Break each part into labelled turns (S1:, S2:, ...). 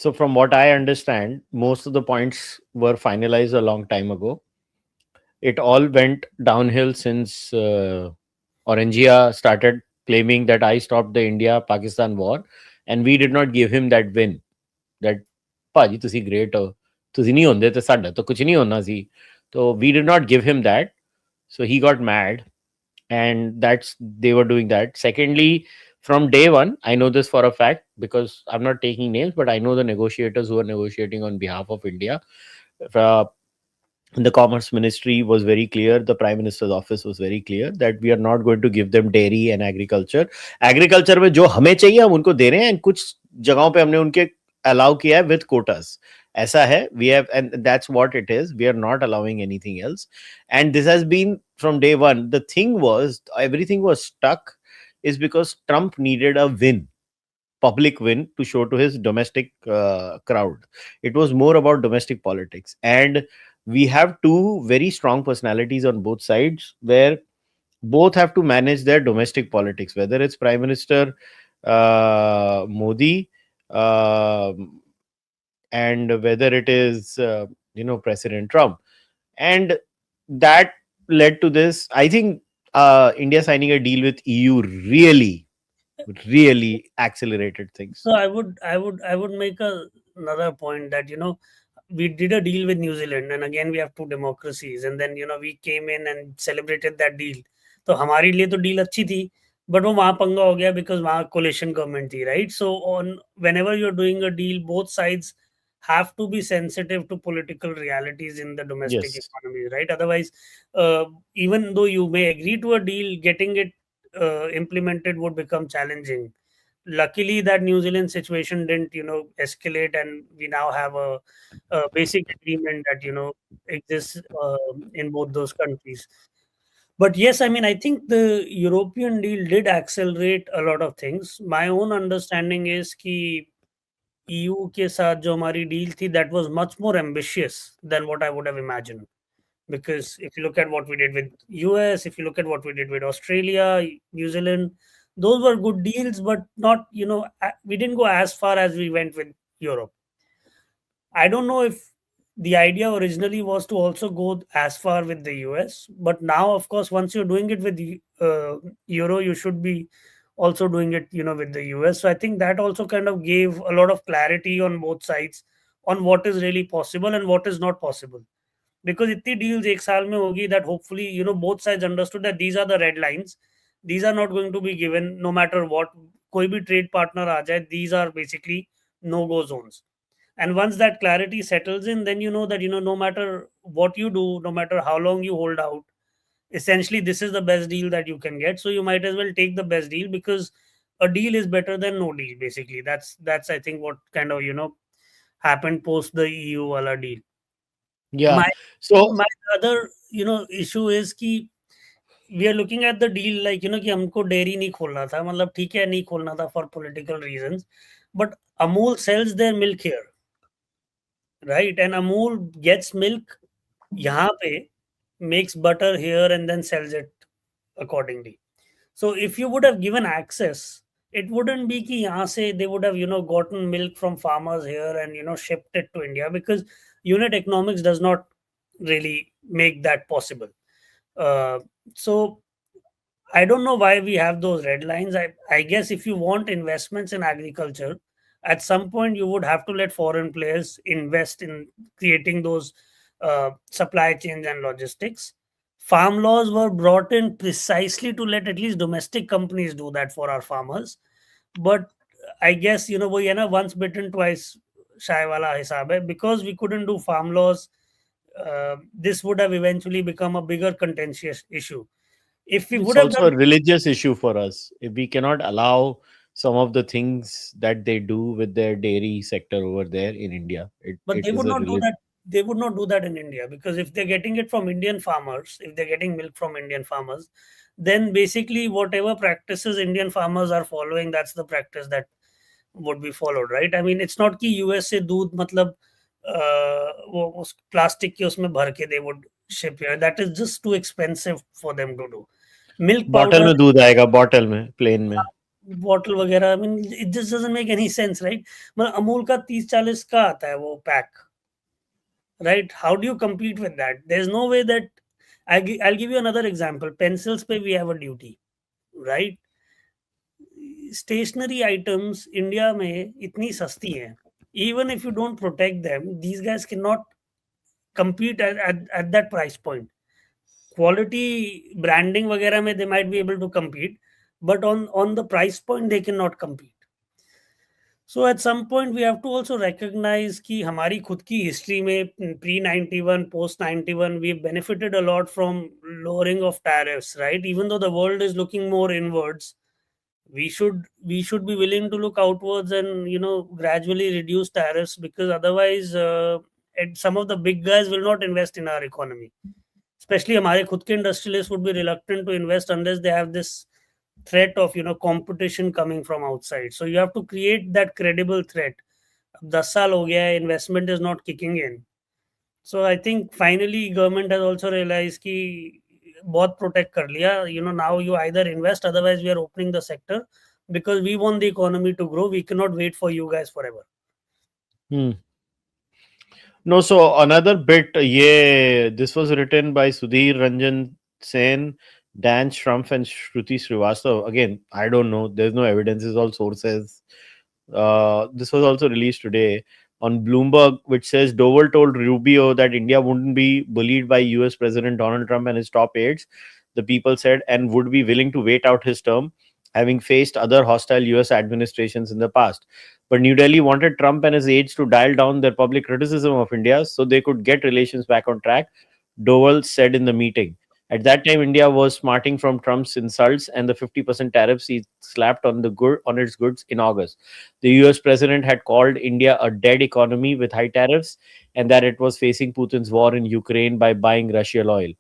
S1: So from what I understand, most of the points were finalized a long time ago. It all went downhill since Orangea started claiming that I stopped the India-Pakistan war, and we did not give him that win. That ਭਾਜੀ ਤੁਸੀਂ great ਹੋ, ਤੁਸੀਂ ਨਹੀਂ ਹੁੰਦੇ ਤੇ ਸਾਡਾ ਤਾਂ ਕੁਝ ਨਹੀਂ ਹੋਣਾ ਸੀ. So we did not give him that. So he got mad, and that's they were doing that. Secondly, from day one, I know this for a fact because I'm not taking names, but I know the negotiators who are negotiating on behalf of India. Uh, the Commerce Ministry was very clear. The Prime Minister's office was very clear that we are not going to give them dairy and agriculture. Agriculture में जो हमें चाहिए हम उनको दे रहे हैं, and कुछ जगहों पे हमने उनके allow किया है with quotas. ऐसा है, we have, and that's what it is. We are not allowing anything else, and this has been from day one. The thing was everything was stuck is because Trump needed a win, public win, to show to his domestic crowd. It was more about domestic politics, and we have two very strong personalities on both sides where both have to manage their domestic politics, whether it's Prime Minister Modi, and whether it is President Trump. And that led to this. I think India signing a deal with EU really accelerated things.
S2: So I would make another point that we did a deal with New Zealand, and again we have two democracies, and then we came in and celebrated that deal. तो हमारे लिए तो deal अच्छी थी, but वो वहाँ पंगा हो गया because वहाँ coalition government थी, right? So on whenever you're doing a deal, both sides have to be sensitive to political realities in the domestic
S1: Yes.
S2: economy, right? Otherwise, even though you may agree to a deal, getting it implemented would become challenging. Luckily, that New Zealand situation didn't escalate, and we now have a basic agreement that exists in both those countries. But yes, I mean, I think the European deal did accelerate a lot of things. My own understanding is कि EU के साथ जो हमारी deal थी, that was much more ambitious than what I would have imagined. Because if you look at what we did with US, if you look at what we did with Australia, New Zealand, those were good deals, but not, we didn't go as far as we went with Europe. I don't know if the idea originally was to also go as far with the US, but now, of course, once you're doing it with the Euro, you should be also doing it, with the US. So I think that also kind of gave a lot of clarity on both sides on what is really possible and what is not possible. Because इतनी deals एक साल में होगी that hopefully both sides understood that these are the red lines. These are not going to be given no matter what. कोई भी trade partner आ जाए, these are basically no-go zones. And once that clarity settles in, then you know that no matter what you do, no matter how long you hold out, essentially this is the best deal that you can get. So you might as well take the best deal, because a deal is better than no deal. Basically, that's I think what kind of happened post the EU wala deal.
S1: Yeah.
S2: My
S1: So
S2: my other issue is कि we are looking at the deal like कि हमको dairy नहीं खोलना था, मतलब ठीक है नहीं खोलना था for political reasons, but Amul sells their milk here, right? And Amul gets milk यहाँ पे, makes butter here, and then sells it accordingly. So if you would have given access, it wouldn't be कि यहाँ से they would have gotten milk from farmers here and shipped it to India, because unit economics does not really make that possible. So I don't know why we have those red lines. I guess if you want investments in agriculture, at some point you would have to let foreign players invest in creating those supply chains and logistics. Farm laws were brought in precisely to let at least domestic companies do that for our farmers. But I guess वो ये ना once bitten twice shy वाला हिसाब है. Because we couldn't do farm laws, this would have eventually become a bigger contentious issue. If we
S1: it's
S2: would have
S1: also
S2: done,
S1: a religious issue for us. If we cannot allow some of the things that they do with their dairy sector over there in India,
S2: but
S1: it
S2: they
S1: is
S2: would
S1: a
S2: not do
S1: religion.
S2: that. They would not do that in India, because if they're getting it from Indian farmers, if they're getting milk from Indian farmers, then basically whatever practices Indian farmers are following, that's the practice that would be followed, right? I mean, it's not कि US से दूध मतलब वो उस plastic के उसमें भर के they would ship here. That is just too expensive for them to do. Milk
S1: bottle
S2: powder,
S1: में दूध आएगा, बॉटल में, प्लेन में.
S2: बॉटल वगैरह, I mean it just doesn't make any sense, right? मतलब अमूल का 30-40 का आता है वो pack, right? How do you compete with that? There's no way that I'll give you another example. Pencils पे we have a duty, right? Stationery items India में इतनी सस्ती हैं, even if you don't protect them, these guys cannot compete at that price point. Quality branding वगैरह में they might be able to compete, but on the price point they cannot compete. So at some point we have to also recognize कि हमारी खुद की history में pre 91, post 91, we benefited a lot from lowering of tariffs, right? Even though the world is looking more inwards, we should be willing to look outwards and gradually reduce tariffs, because otherwise some of the big guys will not invest in our economy. Especially हमारे खुद के industrialists would be reluctant to invest unless they have this threat of competition coming from outside. So you have to create that credible threat. अब 10 साल हो गया है, investment is not kicking in. So I think finally government has also realized कि बहुत protect कर लिया. Now you either invest, otherwise we are opening the sector, because we want the economy to grow. We cannot wait for you guys forever.
S1: No, so another bit, yeah, this was written by Sudhir Ranjan Sen, Dan Shrumpf, and Shruti Srivastav. Again, I don't know. There's no evidence. It's all sources. This was also released today on Bloomberg, which says Doval told Rubio that India wouldn't be bullied by US President Donald Trump and his top aides. The people said, and would be willing to wait out his term, having faced other hostile US administrations in the past. But New Delhi wanted Trump and his aides to dial down their public criticism of India so they could get relations back on track, Doval said in the meeting. At that time, India was smarting from Trump's insults and the 50% tariffs he slapped on on its goods in August. The US president had called India a dead economy with high tariffs and that it was facing Putin's war in Ukraine by buying Russian oil.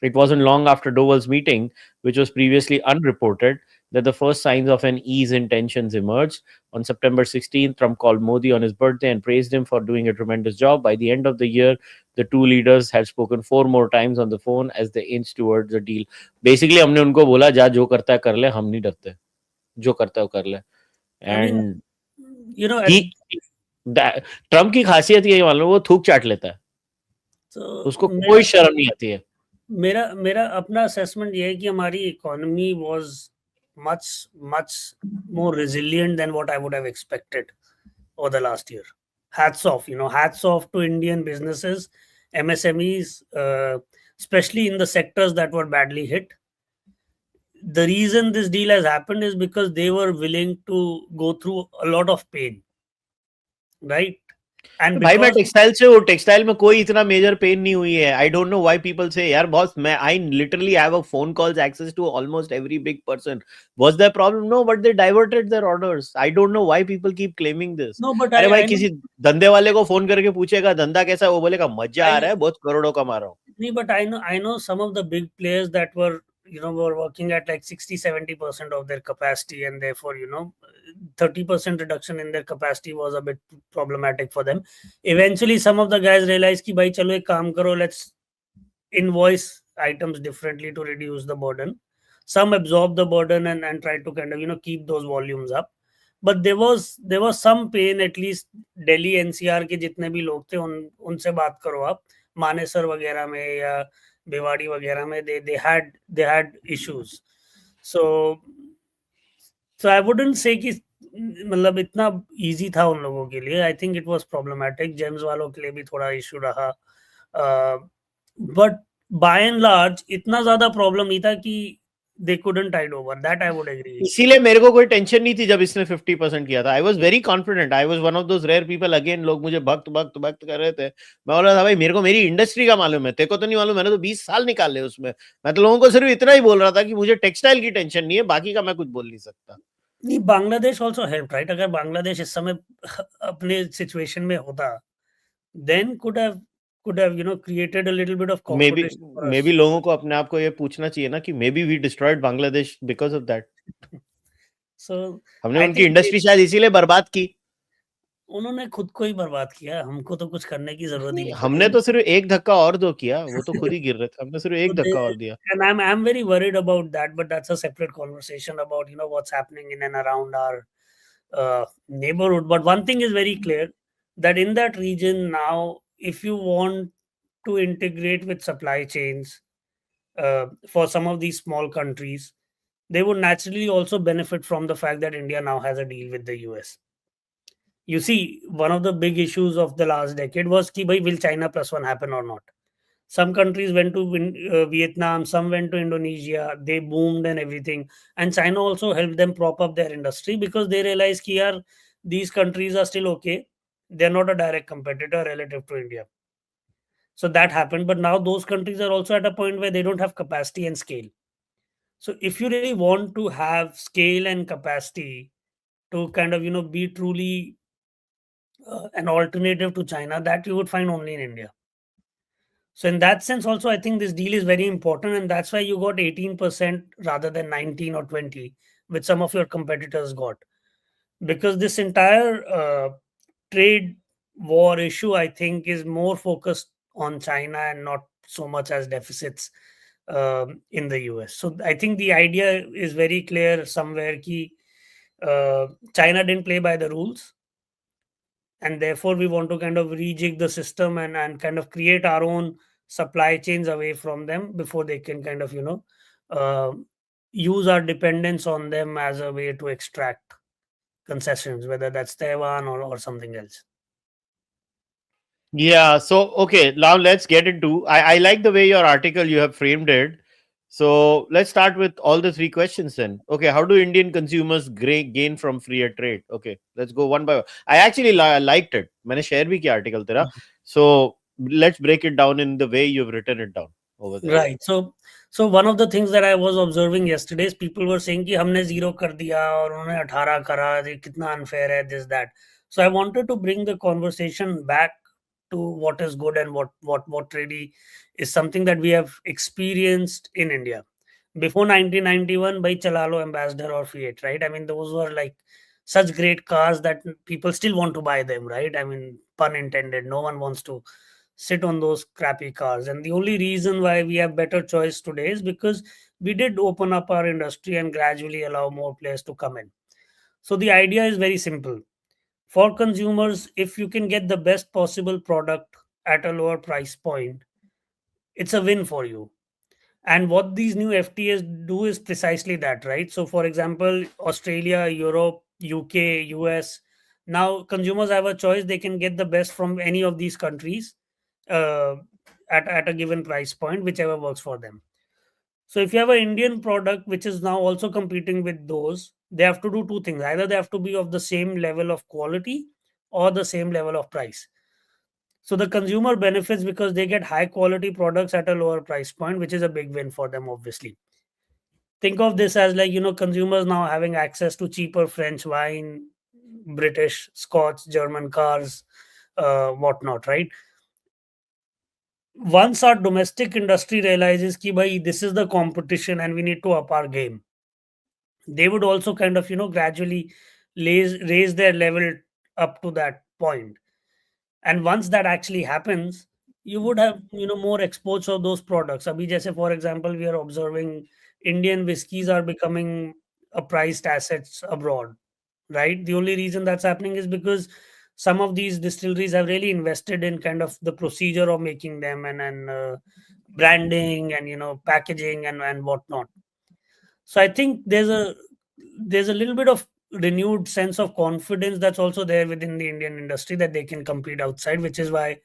S1: It wasn't long after Doval's meeting, which was previously unreported, that the first signs of an ease in tensions emerged. On September 16th, Trump called Modi on his birthday and praised him for doing a tremendous job. By the end of the year, the two leaders had spoken 4 more times on the phone as they inched towards a deal. Basically, हमने उनको बोला जा जो करता है कर ले, हम नहीं डरते, जो करता है वो कर ले.
S2: I mean,
S1: And
S2: at,
S1: Trump की खासियत ये मालूम, वो थूक चाट लेता है,
S2: so
S1: उसको कोई शर्म नहीं आती है.
S2: मेरा अपना assessment ये है कि हमारी economy was much more resilient than what I would have expected over the last year. Hats off, hats off to Indian businesses, MSMEs, especially in the sectors that were badly hit. The reason this deal has happened is because they were willing to go through a lot of pain, right? And
S1: भाई मैं
S2: because
S1: textile से हूँ, textile में कोई इतना major pen नहीं हुई है. I don't know why people से यार बॉस, मैं I literally have a phone calls access to almost every big person. Was there problem? No, but they diverted their orders. I don't know why people keep claiming this.
S2: no, but
S1: अरे भाई
S2: I
S1: किसी धंधे वाले को phone करके पूछेगा धंधा कैसा है, वो बोलेगा मजा आ
S2: I
S1: रहा है, बहुत करोड़ों कमा रहा हूँ.
S2: but I know some of the big players that were working at like 60-70% of their capacity, and therefore 30% reduction in their capacity was a bit problematic for them. Eventually some of the guys realized कि भाई चलो एक काम करो, let's invoice items differently to reduce the burden. Some absorb the burden and try to kind of keep those volumes up. But there was some pain. At least Delhi NCR के जितने भी लोग थे उनसे बात करो आप, मानेसर वगैरह में या भिवाड़ी वगैरह में, they had issues. So I wouldn't say कि मतलब इतना easy था उन लोगों के लिए. I think it was problematic. James वालों के लिए भी थोड़ा issue रहा. But by and large इतना ज़्यादा problem नहीं था कि they couldn't tide over. That I would agree.
S1: इसीलिए मेरे को कोई टेंशन नहीं थी जब इसने 50% किया था. I was very confident. I was one of those rare people. Again लोग मुझे भक्त भक्त भक्त कर रहे थे. मैं बोल रहा था भाई मेरे को मेरी इंडस्ट्री का मालूम है, तेरे को तो नहीं मालूम. मैंने तो 20 साल निकाले उसमें. मैं तो लोगों को सिर्फ इतना ही बोल रहा था कि मुझे टेक्सटाइल की टेंशन नहीं है, बाकी का मैं कुछ बोल नहीं सकता.
S2: नहीं, बांग्लादेश ऑल्सो हेल्प, राइट? अगर बांग्लादेश इस समय अपने सिचुएशन में होता, then could have created a little bit of competition for
S1: me
S2: us.
S1: बी लोगों को अपने आप को ये पूछना चाहिए ना कि maybe we destroyed Bangladesh because of that.
S2: So
S1: हमने
S2: I
S1: उनकी
S2: think
S1: इंडस्ट्री शायद इसीलिए बर्बाद की.
S2: उन्होंने खुद को ही बर्बाद किया, हमको तो कुछ करने की ज़रूरत ही
S1: नहीं,
S2: नहीं
S1: हमने
S2: पड़ी।
S1: तो सिर्फ एक धक्का और दो किया, वो तो खुद ही गिर रहे थे, हमने सिर्फ
S2: So
S1: एक
S2: they,
S1: धक्का और दिया।
S2: and I'm very worried about that, but that's a separate conversation about what's happening in and around our neighborhood. But one thing is very clear, that in that region now, if you want to integrate with supply chains for some of these small countries, they would naturally also benefit from the fact that India now has a deal with the US. You see, one of the big issues of the last decade was ki bhai, will China plus one happen or not? Some countries went to Vietnam, some went to Indonesia, they boomed and everything. And China also helped them prop up their industry because they realized ki yaar, these countries are still okay. They're not a direct competitor relative to India. So that happened. But now those countries are also at a point where they don't have capacity and scale. So if you really want to have scale and capacity to kind of, be truly an alternative to China, that you would find only in India. So in that sense, also I think this deal is very important, and that's why you got 18% rather than 19 or 20, which some of your competitors got. Because this entire trade war issue, I think, is more focused on China and not so much as deficits in the US. So I think the idea is very clear somewhere. Ki China didn't play by the rules, and therefore we want to kind of rejig the system and kind of create our own supply chains away from them before they can kind of uh, use our dependence on them as a way to extract concessions, whether that's Taiwan or something else.
S1: Yeah, so okay, now let's get into. I like the way your article you have framed it. So let's start with all the three questions then. Okay, how do Indian consumers gain from freer trade? Okay, let's go one by one. I actually liked it. मैंने share भी किया article तेरा. So let's break it down in the way you've written it down over there.
S2: Right. So one of the things that I was observing yesterday is people were saying कि हमने zero कर दिया और उन्होंने 18 करा, ये कितना unfair है, this that. So I wanted to bring the conversation back to what is good and what really is something that we have experienced in India. Before 1991, by Chalalo Ambassador or Fiat, right? I mean, those were like such great cars that people still want to buy them, right? I mean, pun intended. No one wants to sit on those crappy cars. And the only reason why we have better choice today is because we did open up our industry and gradually allow more players to come in. So the idea is very simple. For consumers, if you can get the best possible product at a lower price point, it's a win for you. And what these new FTAs do is precisely that, right? So, for example, Australia, Europe, UK, US, now consumers have a choice. They can get the best from any of these countries uh, at a given price point, whichever works for them. So, if you have an Indian product which is now also competing with those, they have to do two things. Either they have to be of the same level of quality or the same level of price. So the consumer benefits because they get high quality products at a lower price point, which is a big win for them, obviously. Think of this as like, consumers now having access to cheaper French wine, British, Scotch, German cars, whatnot, right? Once our domestic industry realizes ki bhai, this is the competition and we need to up our game, they would also kind of, gradually raise their level up to that point. And once that actually happens, you would have more exports of those products. Abhi jaise, for example, we are observing Indian whiskies are becoming a prized assets abroad, right? The only reason that's happening is because some of these distilleries have really invested in kind of the procedure of making them and branding and packaging and whatnot. So I think there's a little bit of renewed sense of confidence that's also there within the Indian industry that they can compete outside, which is why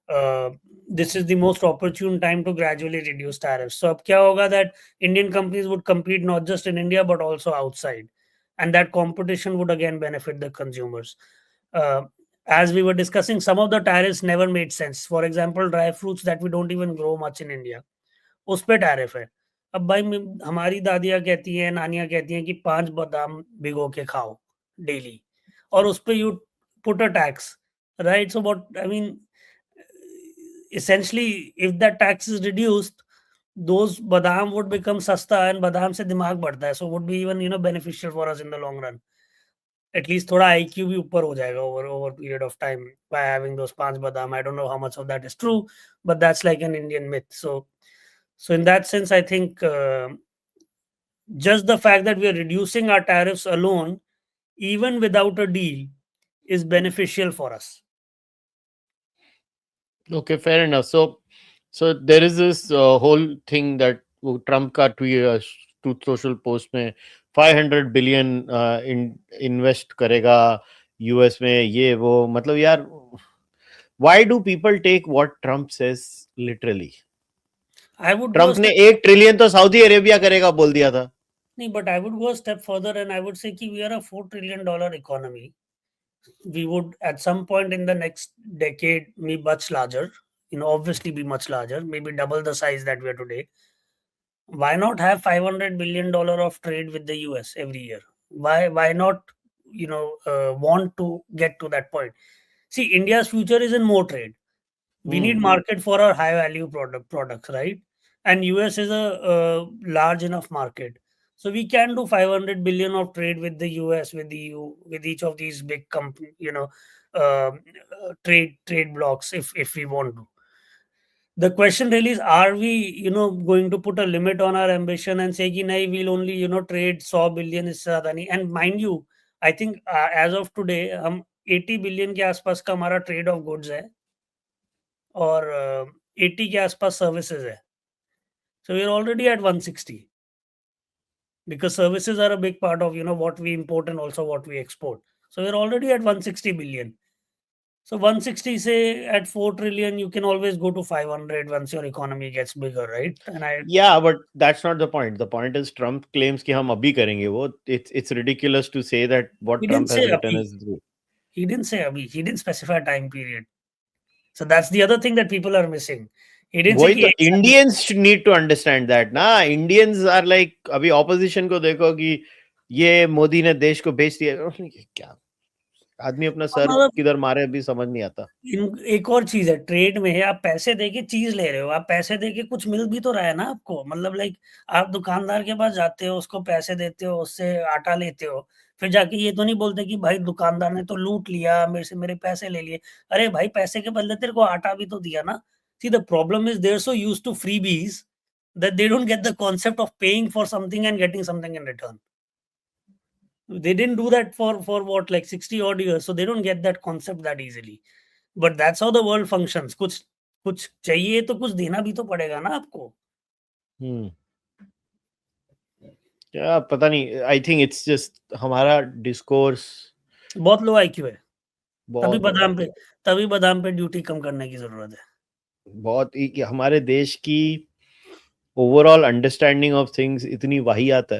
S2: uh, this is the most opportune time to gradually reduce tariffs. So, ab kya hoga that Indian companies would compete not just in India but also outside, and that competition would again benefit the consumers. Uh, as we were discussing, some of the tariffs never made sense. For example, dry fruits that we don't even grow much in India, उस पे tariff है। अब भाई हमारी दादियाँ कहती हैं, नानियाँ कहती हैं कि 5 बादाम भिगो के खाओ डेली, और उस पे you put a tax, right? So what I mean, essentially, if that tax is reduced, those badam would become sasta, and badam se dimag बढ़ता है, so would be even beneficial for us in the long run. At least थोड़ा IQ भी ऊपर हो जाएगा over over period of time by having those 5 बादाम. I don't know how much of that is true, but that's like an Indian myth. So in that sense, I think just the fact that we are reducing our tariffs alone, even without a deal, is beneficial for us.
S1: Okay, fair enough. So there is this whole thing that Trump का tweet to social post में 500 billion invest करेगा US में, ये वो, मतलब यार, why do people take what Trump says literally?
S2: I would go a
S1: Trump ने
S2: step
S1: 1 trillion तो सऊदी अरेबिया करेगा बोल दिया था.
S2: no, but I would go a step further and I would say that we are a $4 trillion economy. We would at some point in the next decade be much larger. Obviously be much larger, maybe double the size that we are today. Why not have $500 billion of trade with the US every year? Why not want to get to that point? See, India's future is in more trade. We need market for our high value products, right? And US is a large enough market, so we can do 500 billion of trade with the US, with the EU, with each of these big company, trade blocks, if we want to. The question really is, are we going to put a limit on our ambition and say कि नहीं, we'll only trade 100 billion इससे ज़्यादा नहीं. And mind you, I think as of today हम 80 billion के आसपास का हमारा trade of goods है और 80 के आसपास सर्विसेज है. So we're already at 160 because services are a big part of what we import and also what we export. So we're already at 160 billion. So 160 say at 4 trillion, you can always go to 500 once your economy gets bigger, right? And
S1: Yeah, but that's not the point. The point is Trump claims कि हम अभी करेंगे वो. It's ridiculous to say that what
S2: he didn't
S1: Trump
S2: say
S1: has written
S2: abhi.
S1: is true.
S2: He didn't say abhi. He didn't specify a time period. So that's the other thing that people are missing. He didn't say
S1: वही
S2: कि
S1: तो
S2: एक साल.
S1: Indians need to understand that ना. Indians are like, अभी opposition को देखो कि ये मोदी ने देश को बेच दिया. क्या आदमी अपना सर
S2: मतलब
S1: किधर मारे अभी समझ नहीं आता.
S2: एक और चीज है, ट्रेड में है आप पैसे देके चीज ले रहे हो, आप पैसे देके कुछ मिल भी तो रहा है ना आपको. मतलब लाइक आप दुकानदार के पास जाते हो, उसको पैसे देते हो, उससे आटा लेते हो, फिर जाके ये तो नहीं बोलते कि भाई दुकानदार ने तो लूट लिया मेरे से, मेरे पैसे ले लिए. अरे भाई पैसे के बदले तेरे को आटा भी तो दिया ना. See the problem is there so used to freebies that they don't get the concept of paying for something and getting something in return. They didn't do that for what, like 60 odd years, so they don't get that concept that easily. But that's how the world functions. कुछ कुछ चाहिए तो कुछ देना भी तो पड़ेगा ना आपको.
S1: क्या पता नहीं. आई थिंक इट्स जस्ट हमारा डिस्कोर्स
S2: बहुत लो आईक्यू है. तभी
S1: बहुत लो
S2: बादाम पे
S1: IQ.
S2: तभी बादाम पे ड्यूटी कम करने की जरूरत है.
S1: बहुत ही कि हमारे देश की ओवरऑल अंडरस्टैंडिंग ऑफ थिंग्स इतनी वाहियात है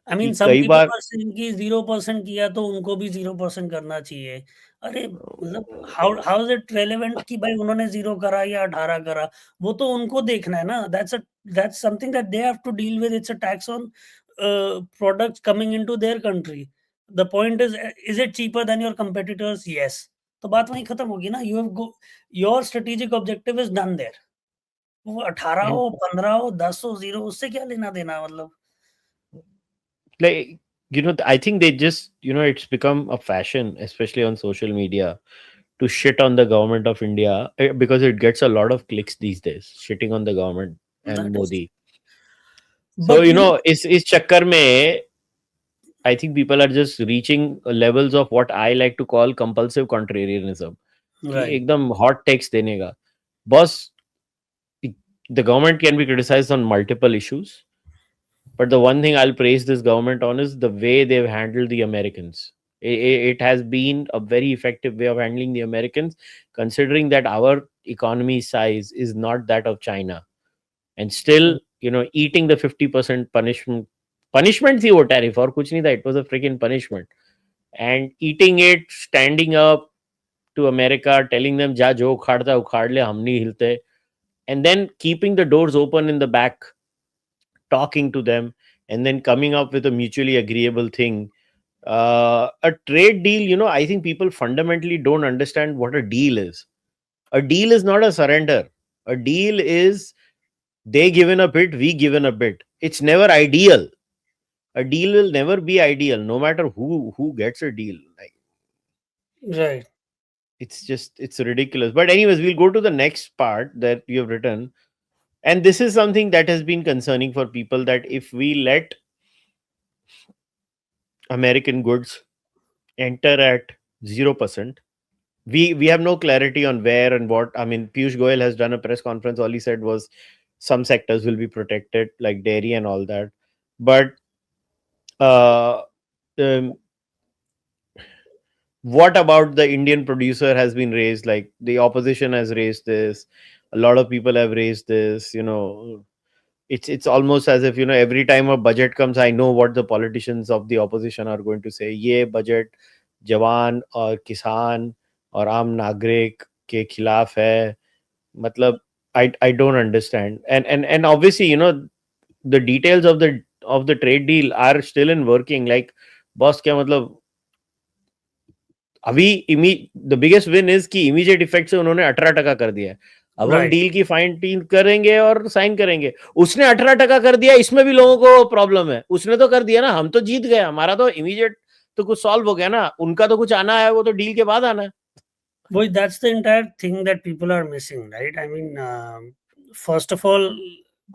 S2: आई
S1: कि
S2: मीन सम
S1: कई
S2: पीपल
S1: बार
S2: वर सेइंग कि 0% किया तो उनको भी 0% करना चाहिए. अरे मतलब how how is it relevant कि भाई उन्होंने 0 करा या 18 करा. वो तो उनको देखना है ना. That's something that they have to deal with. It's a tax on products coming into their country. The point is it cheaper than your competitors? Yes. तो बात वहीं खत्म होगी ना. You have go your strategic objective is done there. वो 18
S1: and
S2: हो, 15 हो, 10 हो, 0, उससे क्या लेना देना. मतलब
S1: like, I think they just, it's become a fashion, especially on social media, to shit on the government of India, because it gets a lot of clicks these days, shitting on the government and
S2: that is.
S1: Modi. So,
S2: But
S1: इस चक्कर में I think people are just reaching levels of what I like to call compulsive contrarianism. कि
S2: right.
S1: एकदम hot takes देने का. Boss, the government can be criticized on multiple issues, but the one thing I'll praise this government on is the way they've handled the Americans. It has been a very effective way of handling the Americans, considering that our economy size is not that of China. And still, eating the 50% punishment. Punishment थी वो tariff और कुछ नहीं था. It was a freaking punishment. And eating it, standing up to America, telling them जा जो उखाड़ता उखाड़ ले, हम नहीं हिलते. And then keeping the doors open in the back, talking to them, and then coming up with a mutually agreeable thing. A trade deal, I think people fundamentally don't understand what a deal is. A deal is not a surrender. A deal is they given a bit, we given a bit. It's never ideal. A deal will never be ideal, no matter who gets a deal. Like,
S2: Right.
S1: it's ridiculous. But anyways, we'll go to the next part that you have written, and this is something that has been concerning for people, that if we let American goods enter at 0%, we have no clarity on where and what. I mean, Piyush Goyal has done a press conference. All he said was some sectors will be protected, like dairy and all that. But uh, um, what about the Indian producer has been raised? Like, the opposition has raised this. A lot of people have raised this. It's almost as if, every time a budget comes, I know what the politicians of the opposition are going to say. Ye budget जवान और किसान और आम नागरिक के खिलाफ है. मतलब, I don't understand. And obviously, the details of the trade deal are still in working. Like, boss, क्या मतलब, अभी द बिगेस्ट विन इज कि इमीडिएट इफेक्ट से उन्होंने 18% कर दिया है. अब हम
S2: Right.
S1: डील की फाइन टीन करेंगे और साइन करेंगे. उसने 18% कर दिया, इसमें भी लोगों को प्रॉब्लम है. उसने तो कर दिया ना, हम तो जीत गए, हमारा तो इमीडिएट तो कुछ सॉल्व हो गया ना. उनका तो कुछ आना है, वो तो डील के बाद आना है.
S2: Boy, that's the entire thing that people are missing, right? I mean, first of all,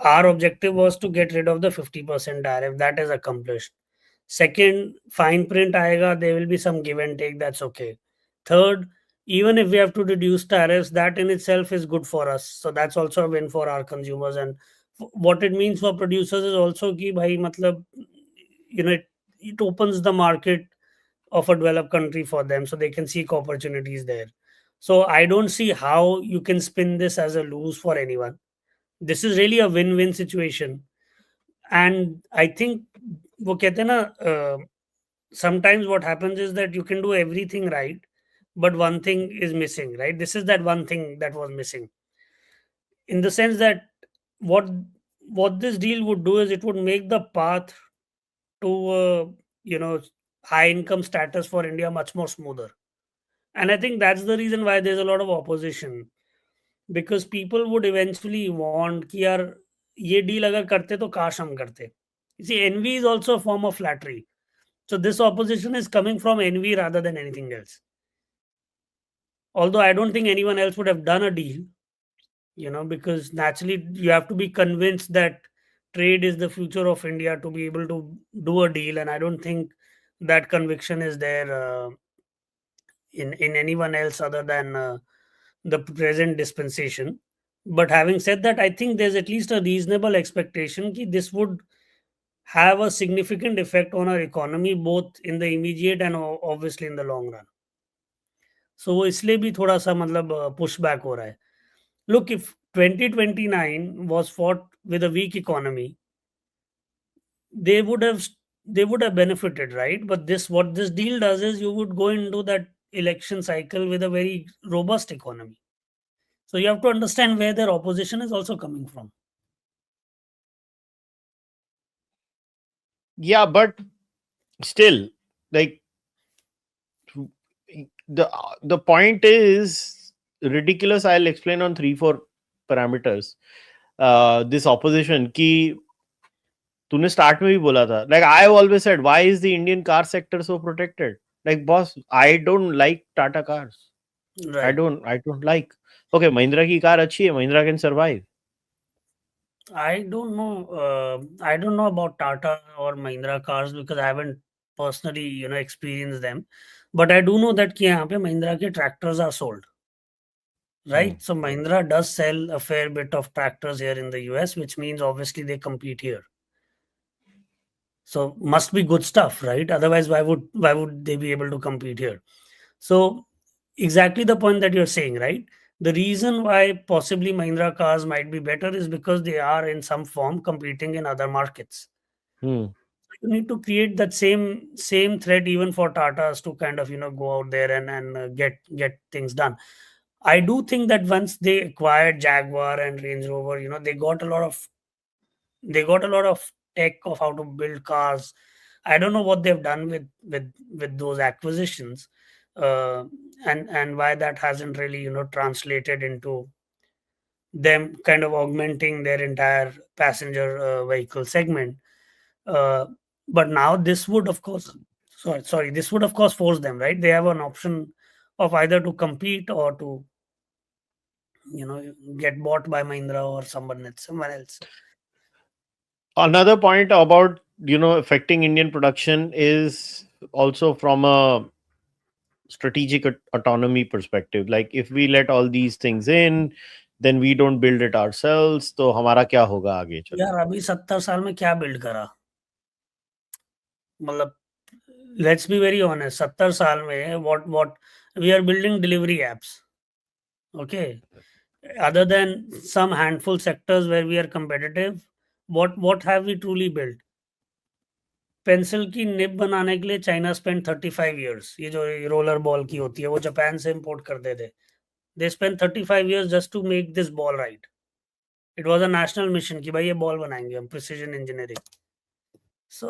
S2: our objective was to get rid of the 50% tariff. That is accomplished. Second, fine print aega, there will be some give and take. That's okay. Third, even if we have to reduce tariffs, that in itself is good for us. So that's also a win for our consumers. And what it means for producers is also ki bhai, matlab, it opens the market of a developed country for them so they can seek opportunities there. So I don't see how you can spin this as a lose for anyone. This is really a win-win situation. And I think वो कहते हैं ना, sometimes what happens is that you can do everything right, but one thing is missing, right? This is that one thing that was missing, in the sense that what what this deal would do is it would make the path to you know high income status for India much more smoother. And I think that's the reason why there's a lot of opposition, because people would eventually want कि यार ये deal अगर करते तो काश हम करते. You see, envy is also a form of flattery. So this opposition is coming from envy rather than anything else. Although I don't think anyone else would have done a deal, because naturally you have to be convinced that trade is the future of India to be able to do a deal, and I don't think that conviction is there in anyone else other than the present dispensation. But having said that, I think there's at least a reasonable expectation that this would have a significant effect on our economy, both in the immediate and obviously in the long run. So वो इसलिए भी थोड़ा सा मतलब push back हो रहा है. Look, if 2029 was fought with a weak economy, they would have they would have benefited, right? But this what this deal does is you would go into that election cycle with a very robust economy. So you have to understand where their opposition is also coming from.
S1: Yeah, but still, like, the point is ridiculous. I'll explain on 3-4 parameters. This opposition ki तूने start में भी बोला था, like I have always said, why is the Indian car sector so protected? Like, boss, I don't like Tata cars. I
S2: Right.
S1: don't like. Okay, Mahindra की car अच्छी है, Mahindra can survive.
S2: I don't know. I don't know about Tata or Mahindra cars because I haven't personally, experienced them. But I do know that कि यहाँ पे Mahindra के tractors are sold,
S1: Hmm.
S2: right? So Mahindra does sell a fair bit of tractors here in the US, which means obviously they compete here. So must be good stuff, right? Otherwise, why would they be able to compete here? So exactly the point that you're saying, right? The reason why possibly Mahindra cars might be better is because they are in some form competing in other markets.
S1: Hmm.
S2: You need to create that same threat even for Tatas to kind of go out there and get things done. I do think that once they acquired Jaguar and Range Rover, they got a lot of tech of how to build cars. I don't know what they've done with those acquisitions, uh, and why that hasn't really translated into them kind of augmenting their entire passenger vehicle segment. Uh, But now this would of course, sorry, this would of course force them, right? They have an option of either to compete or to, you know, get bought by Mahindra or someone else.
S1: Another point about, affecting Indian production is also from a strategic autonomy perspective. Like, if we let all these things in, then we don't build it ourselves, तो हमारा क्या होगा आगे चल
S2: यार
S1: के?
S2: अभी 70 साल में क्या बिल्ड करा, मतलब लेट्स बी वेरी ऑनेस्ट, 70 साल में what we are building delivery apps, okay, other than some handful sectors where we are competitive, what have we truly built? Pencil की निब बनाने के लिए चाइना स्पेंड 35 years, ये जो रोलर बॉल की होती है वो जापान से इंपोर्ट करते थे. They spend 35 years just to make this ball right. It was a national mission कि भाई ये बॉल बनाएंगे हम, precision engineering. So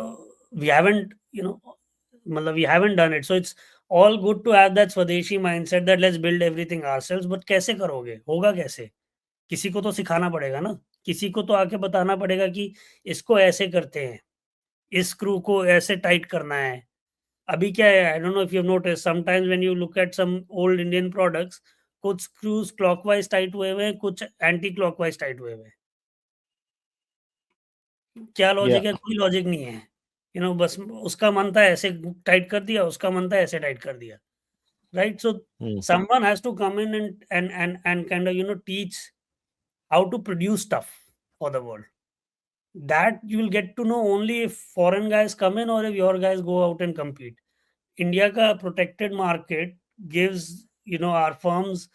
S2: we haven't, मतलब we haven't done it. So it's all good to have that स्वदेशी mindset that let's build everything ourselves, but कैसे करोगे, होगा कैसे? किसी को तो सिखाना पड़ेगा ना, किसी को तो आके बताना पड़ेगा कि इसको ऐसे करते हैं, इस स्क्रू को ऐसे टाइट करना है. अभी क्या है, I don't know if you notice, sometimes when you look at some old Indian products, कुछ स्क्रूज क्लॉकवाइज टाइट हुए हुए हैं, कुछ एंटी क्लॉकवाइज टाइट हुए हुए हैं. क्या
S1: Yeah.
S2: लॉजिक है? कोई लॉजिक नहीं है. बस उसका मन था ऐसे टाइट कर दिया, उसका मन था ऐसे टाइट कर दिया, right? So
S1: Hmm.
S2: someone has to come in and kind of, teach how to produce stuff for the world. That you will get to know only if foreign guys come in or if your guys go out and compete. India ka protected market gives, our firms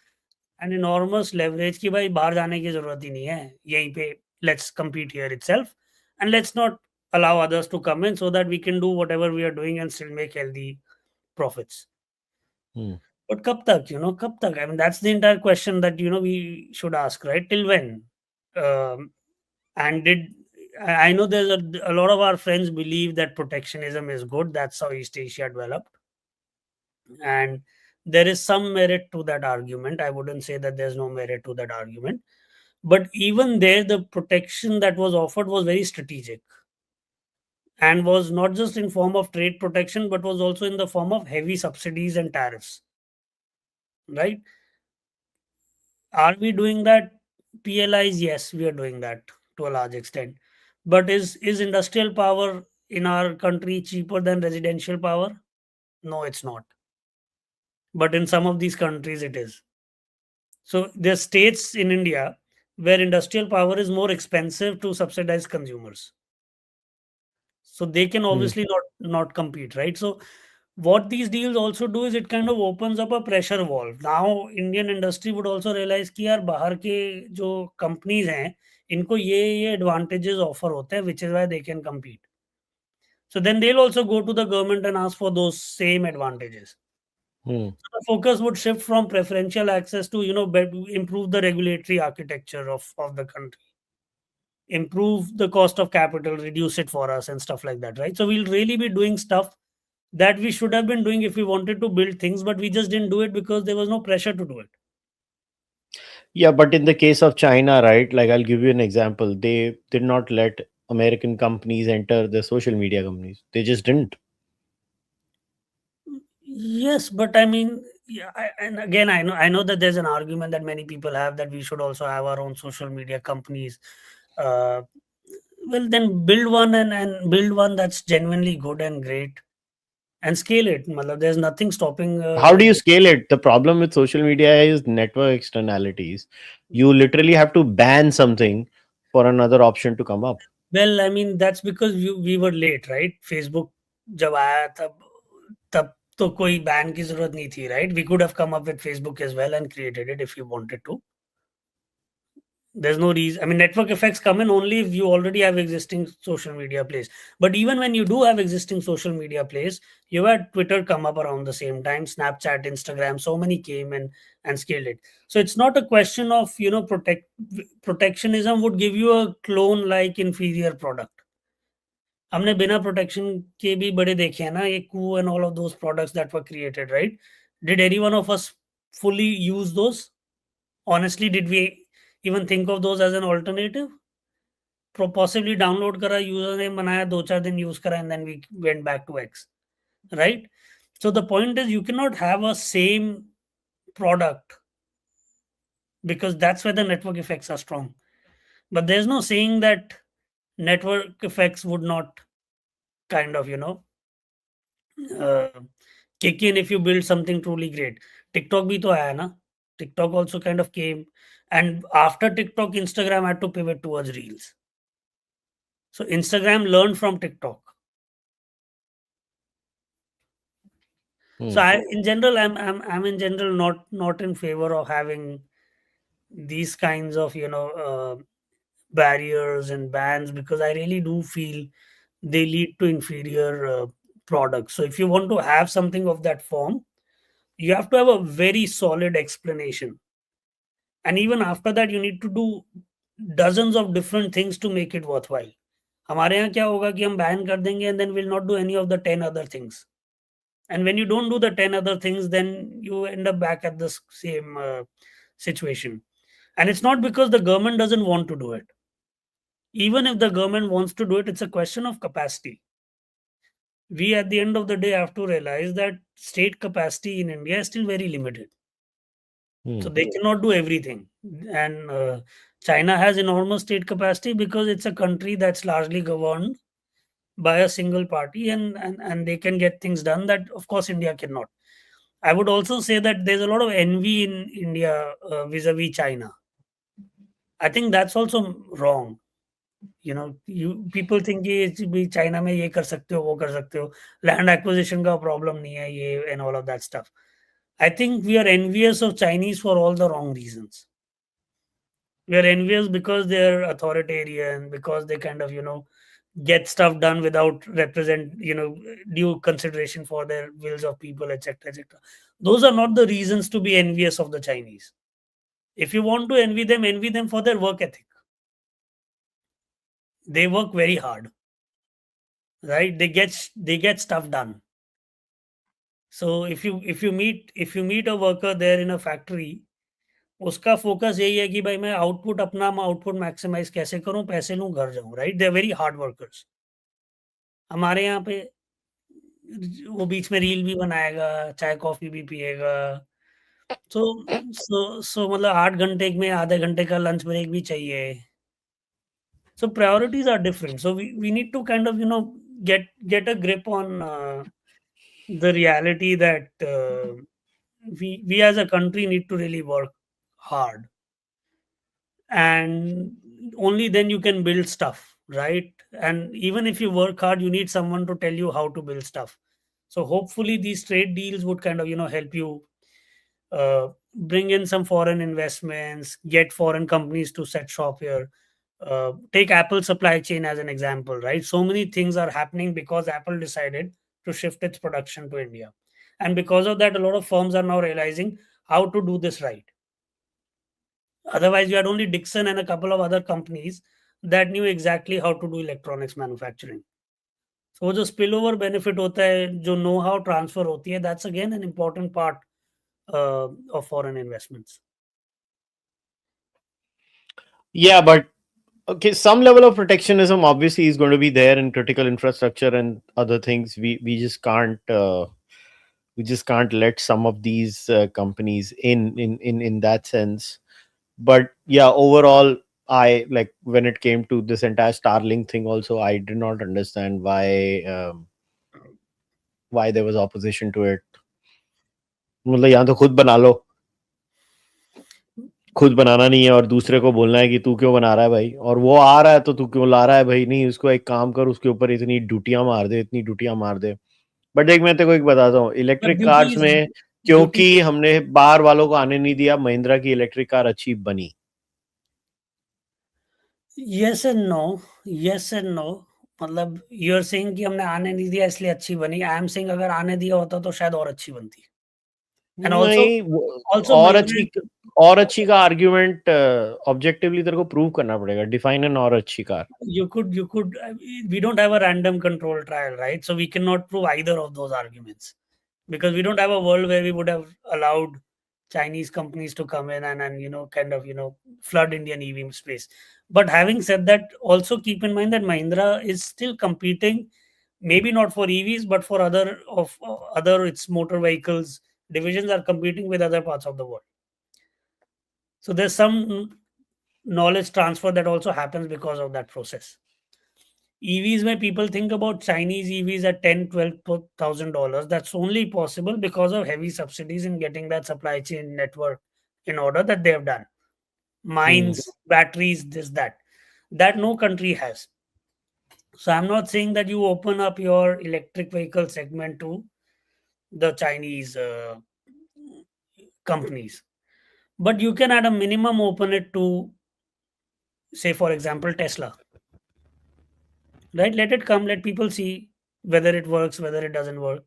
S2: an enormous leverage कि भाई बाहर जाने की जरूरत ही नहीं है, यहीं पे let's compete here itself, and let's not allow others to come in so that we can do whatever we are doing and still make healthy profits.
S1: Hmm.
S2: But कब तक, कब तक? I mean, that's the entire question that, we should ask, right? Till when? Um, and did I know there's a lot of our friends believe that protectionism is good. That's how East Asia developed. And there is some merit to that argument. I wouldn't say that there's no merit to that argument. But even there, the protection that was offered was very strategic and was not just in form of trade protection, but was also in the form of heavy subsidies and tariffs, right? Are we doing that? PLIs, yes, we are doing that to a large extent. But is industrial power in our country cheaper than residential power? No, it's not. But in some of these countries, it is. So there's states in India where industrial power is more expensive to subsidize consumers. So they can
S1: Hmm.
S2: obviously not compete, right? So what these deals also do is it kind of opens up a pressure valve. Now Indian industry would also realize कि यार बाहर के जो companies हैं इनको ये advantages offer होते हैं, which is why they can compete. So then they'll also go to the government and ask for those same advantages.
S1: Hmm.
S2: So the focus would shift from preferential access to, improve the regulatory architecture of the country, improve the cost of capital, reduce it for us and stuff like that, right? So we'll really be doing stuff that we should have been doing if we wanted to build things, but we just didn't do it because there was no pressure to do it.
S1: Yeah, but in the case of China, right? Like, I'll give you an example. They did not let American companies enter the social media companies. They just didn't.
S2: Yes, but I mean, yeah, and again, I know that there's an argument that many people have that we should also have our own social media companies. Uh, well, then build one and build one that's genuinely good and great and scale it. Matlab, there's nothing stopping.
S1: How do you scale it? The problem with social media is network externalities. You literally have to ban something for another option to come up.
S2: Well, I mean, that's because we were late, right? Facebook जब आया तब तो कोई ban की जरूरत नहीं थी, right? We could have come up with Facebook as well and created it if you wanted to. There's no reason. I mean, network effects come in only if you already have existing social media plays. But even when you do have existing social media plays, you had Twitter come up around the same time, Snapchat, Instagram, so many came and scaled it. So it's not a question of, protectionism would give you a clone like inferior product. हमने बिना protection के भी बड़े देखे हैं ना, ये Koo and all of those products that were created, right? Did any one of us fully use those? Honestly, did we even think of those as an alternative? possibly download करा, यूजर नेम बनाया, 2-4 दिन use करा, and then we went back to X, right? So the point is, you cannot have a same product, because that's where the network effects are strong. But there's no saying that network effects would not kind of, uh, kick in if you build something truly great. TikTok bhi to aaya na. TikTok also kind of came, and after TikTok, Instagram had to pivot towards Reels. So Instagram learned from TikTok. So
S1: Hmm.
S2: I, in general, I'm in general not in favor of having these kinds of barriers and bans, because I really do feel they lead to inferior products. So if you want to have something of that form, you have to have a very solid explanation, and even after that, you need to do dozens of different things to make it worthwhile. हमारे यहाँ क्या होगा कि हम ban कर देंगे, and then we'll not do any of the 10 other things. And when you don't do the 10 other things, then you end up back at the same situation. And it's not because the government doesn't want to do it. Even if the government wants to do it, it's a question of capacity. We at the end of the day have to realize that state capacity in India is still very limited. So
S1: Hmm.
S2: they cannot do everything. And China has enormous state capacity because it's a country that's largely governed by a single party, and they can get things done that, of course, India cannot. I would also say that there's a lot of envy in India vis-a-vis China. I think that's also wrong. You people think कि भी China में ये कर सकते हो, वो कर सकते हो, लैंड एक्विजिशन का प्रॉब्लम नहीं है ये, and all of that stuff. I think we are envious of Chinese for all the wrong reasons. We are envious because they're authoritarian, because they kind of get stuff done without due consideration for their wills of people, etc., etc. Those are not the reasons to be envious of the Chinese. If you want to envy them for their work ethic. They work very hard, right? They get stuff done. So if you meet a worker there in a factory, उसका focus यही है कि भाई मैं output maximise कैसे करूं, पैसे लूं, घर जाऊं, right? They are very hard workers. हमारे यहाँ पे वो बीच में रील भी बनाएगा, चाय कॉफी भी पिएगा. सो सो मतलब 8 घंटे में आधे घंटे का लंच ब्रेक भी चाहिए. So priorities are different. So we need to kind of get a grip on the reality that we as a country need to really work hard, and only then you can build stuff, right? And even if you work hard, you need someone to tell you how to build stuff. So hopefully these trade deals would kind of help you bring in some foreign investments, get foreign companies to set shop here. Take Apple supply chain as an example, right? So many things are happening because Apple decided to shift its production to India. And because of that, a lot of firms are now realizing how to do this right. Otherwise, you had only Dixon and a couple of other companies that knew exactly how to do electronics manufacturing. So जो spillover benefit होता है, जो know how transfer होती है, that's again an important part of foreign investments.
S1: Yeah, but okay, some level of protectionism obviously is going to be there in critical infrastructure and other things. We just can't let some of these companies in that sense. But yeah, overall, I like when it came to this entire Starlink thing. Also, I did not understand why there was opposition to it. मतलब यहाँ तो खुद बना लो, खुद बनाना नहीं है और दूसरे को बोलना है कि तू क्यों बना रहा है भाई, और वो आ रहा है तो तू क्यों ला रहा है भाई, नहीं उसको एक काम कर, उसके ऊपर इतनी ड्यूटियां मार दे, इतनी ड्यूटियां मार दे. बट देख, मैं तेरे को एक बताता हूँ,
S2: But
S1: electric
S2: duty
S1: cars
S2: is
S1: में
S2: duty.
S1: क्योंकि हमने बाहर वालों को आने नहीं दिया, महिंद्रा की इलेक्ट्रिक कार अच्छी बनी.
S2: Yes and no. Yes and no. मतलब you're saying कि हमने आने नहीं दिया इसलिए अच्छी बनी. I am saying अगर आने दिया होता तो शायद और अच्छी बनती. And also,
S1: नहीं
S2: also
S1: और
S2: Mahindra,
S1: अच्छी, और अच्छी का आर्ग्यूमेंट ऑब्जेक्टिवली तेरे को प्रूव करना पड़ेगा. डिफाइन एन और अच्छी car.
S2: you could we don't have a random control trial, right? So we cannot prove either of those arguments, because we don't have a world where we would have allowed Chinese companies to come in and kind of flood Indian EV space. But having said that, also keep in mind that Mahindra is still competing, maybe not for EVs, but for other its motor vehicles divisions are competing with other parts of the world. So there's some knowledge transfer that also happens because of that process. EVs, where people think about Chinese EVs at 10, 12,000 dollars, that's only possible because of heavy subsidies in getting that supply chain network in order that they have done.
S1: Hmm.
S2: Mines, batteries, that no country has. So I'm not saying that you open up your electric vehicle segment to the Chinese companies, but you can at a minimum open it to, say, for example, Tesla. Right? Let it come. Let people see whether it works, whether it doesn't work.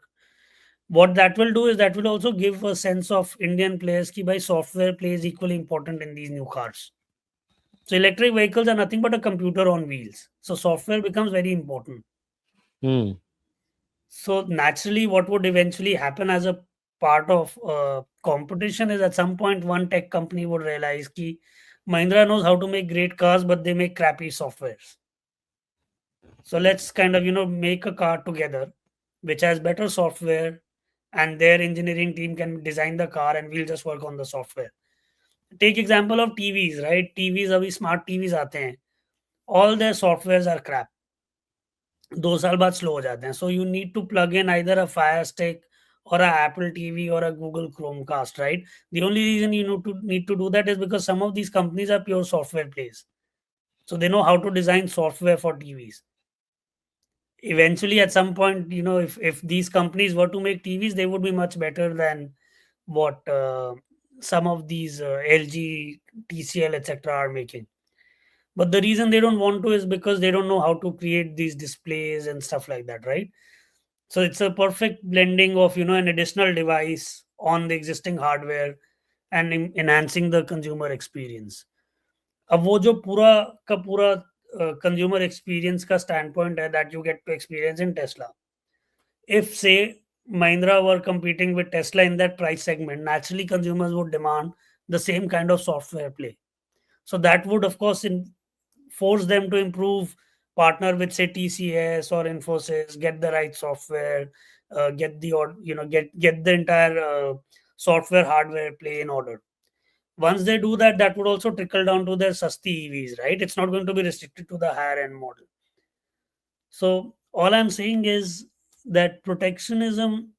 S2: What that will do is that will also give a sense of Indian players ki by software plays equally important in these new cars. So electric vehicles are nothing but a computer on wheels. So software becomes very important.
S1: Hmm.
S2: So naturally, what would eventually happen as a part of competition is at some point one tech company would realize ki Mahindra knows how to make great cars, but they make crappy softwares. So let's kind of make a car together which has better software, and their engineering team can design the car and we'll just work on the software. Take example of TVs, right? TVs, अभी smart TVs आते हैं, all their softwares are crap. 2 साल बाद slow हो जाते हैं. So you need to plug in either a Fire Stick or a Apple TV or a Google Chromecast, right? The only reason you need to do that is because some of these companies are pure software plays. So they know how to design software for TVs. Eventually, at some point, if these companies were to make TVs, they would be much better than what some of these LG, TCL, etc. are making. But the reason they don't want to is because they don't know how to create these displays and stuff like that, right? So it's a perfect blending of an additional device on the existing hardware and enhancing the consumer experience. अब वो जो पूरा का पूरा consumer experience का standpoint है that you get to experience in Tesla. If, say, Mahindra were competing with Tesla in that price segment, naturally consumers would demand the same kind of software play. So that would, of course, force them to improve, partner with, say, TCS or Infosys, get the right software, get the get the entire software hardware play in order. Once they do that, that would also trickle down to their sasti EVs, right? It's not going to be restricted to the higher end model. So all I'm saying is that protectionism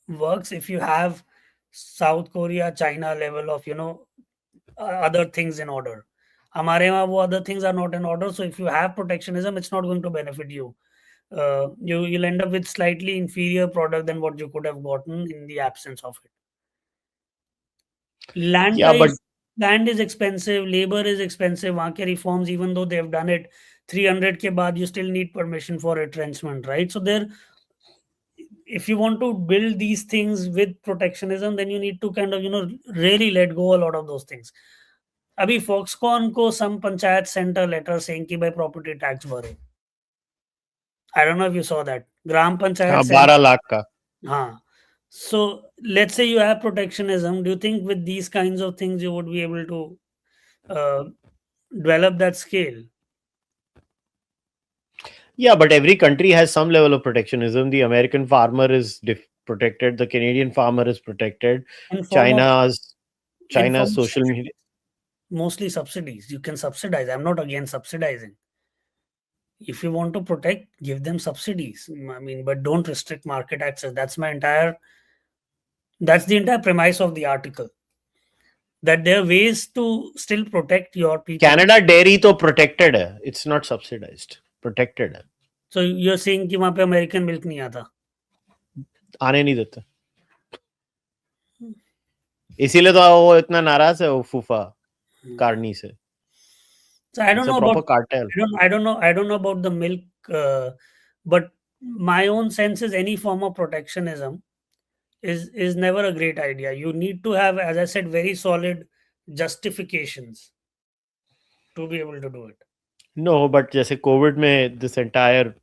S2: works if you have South Korea, China level of other things in order. हमारे वहाँ वो other things are not in order. So if you have protectionism, it's not going to benefit you. You'll end up with slightly inferior product than what you could have gotten in the absence of it. Land
S1: Yeah, but
S2: price, land is expensive, labor is expensive. वहाँ के reforms, even though they've done it 300 के बाद, you still need permission for retrenchment, right? So there, if you want to build these things with protectionism, then you need to kind of really let go a lot of those things. अभी Foxconn को some panchayat sent a letter saying कि भाई property tax भरो. I don't know if you saw that. Gram
S1: हाँ
S2: panchayat sent.
S1: 12 lakh का.
S2: हाँ. So let's say you have protectionism. Do you think with these kinds of things you would be able to uh, develop that scale?
S1: Yeah, but every country has some level of protectionism. The American farmer is protected. The Canadian farmer is protected.
S2: In form of
S1: China's
S2: in
S1: China's
S2: form of
S1: social media.
S2: mostly subsidies. You can subsidize. I'm not against subsidizing. If you want to protect, give them subsidies. I mean, but don't restrict market access. That's the entire premise of the article. That there are ways to still protect your people.
S1: Canada dairy तो protected है. It's not subsidized. Protected है.
S2: So you're saying कि वहाँ पे American milk नहीं आता.
S1: आने नहीं देते. इसीलिए तो वो इतना नाराज है वो फूफा कारनी से.
S2: So I don't
S1: It's a
S2: know
S1: proper
S2: about
S1: cartel.
S2: I don't know about the milk, but my own sense is any form of protectionism is never a great idea. You need to have, as I said, very solid justifications to be able to do it.
S1: No, but जैसे COVID में this entire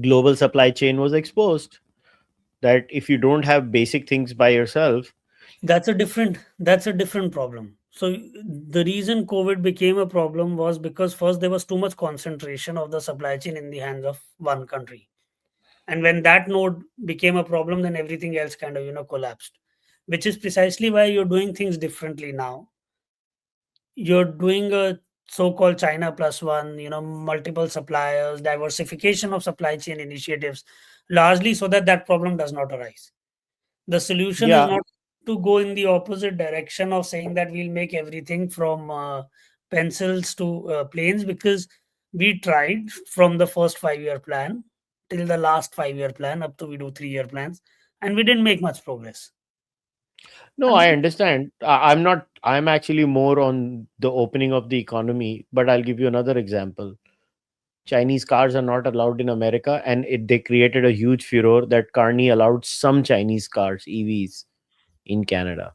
S1: global supply chain was exposed. That if you don't have basic things by yourself,
S2: That's a different problem. So the reason COVID became a problem was because first there was too much concentration of the supply chain in the hands of one country. And when that node became a problem, then everything else kind of collapsed, which is precisely why you're doing things differently now. You're doing a so-called China plus one, multiple suppliers, diversification of supply chain initiatives, largely so that that problem does not arise. The solution is
S1: Yeah.
S2: not to go in the opposite direction of saying that we'll make everything from pencils to planes, because we tried from the first 5 year plan till the last 5 year plan, up to we do 3 year plans, and we didn't make much progress.
S1: No,
S2: And
S1: I understand. I'm not, I'm actually more on the opening of the economy, but I'll give you another example. Chinese cars are not allowed in America, and they created a huge furor that Carney allowed some Chinese cars, EVs, in Canada.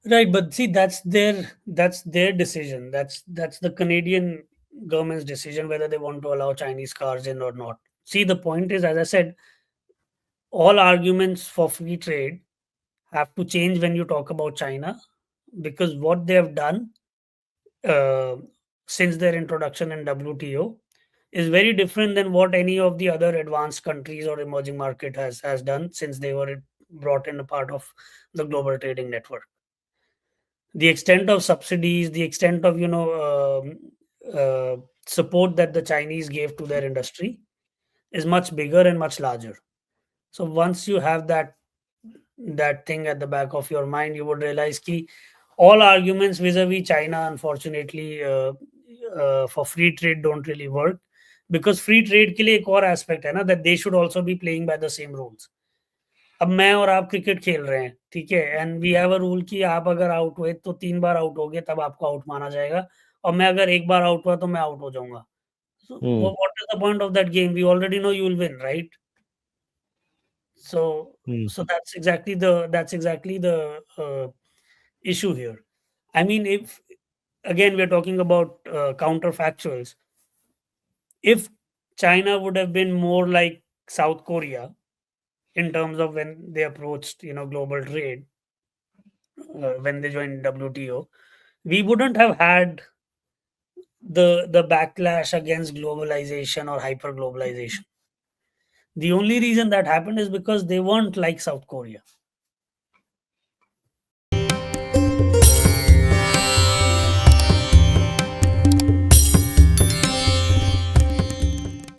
S2: right, but see, that's their decision. That's the Canadian government's decision whether they want to allow Chinese cars in or not. See, the point is, as I said, all arguments for free trade have to change when you talk about China, because what they have done uh, since their introduction in WTO is very different than what any of the other advanced countries or emerging market has done since they were brought in a part of the global trading network. The extent of subsidies, the extent of support that the Chinese gave to their industry is much bigger and much larger. So once you have that thing at the back of your mind, you would realize ki all arguments vis-a-vis China, unfortunately, for free trade don't really work, because free trade के लिए एक और aspect है ना, that they should also be playing by the same rules. अब मैं और आप क्रिकेट खेल रहे हैं, ठीक है, and we have a rule कि आप अगर आउट हुए तो 3 बार आउट हो गए तब आपको आउट माना जाएगा, और मैं अगर एक बार आउट हुआ तो मैं आउट हो जाऊंगा. So
S1: Hmm.
S2: what is the point of that game? We already know you will win, right? So
S1: Hmm.
S2: that's exactly the issue here. I mean, if again we're talking about counterfactuals, if China would have been more like South Korea in terms of when they approached global trade, when they joined WTO, we wouldn't have had the backlash against globalization or hyper globalization. The only reason that happened is because they weren't like South Korea.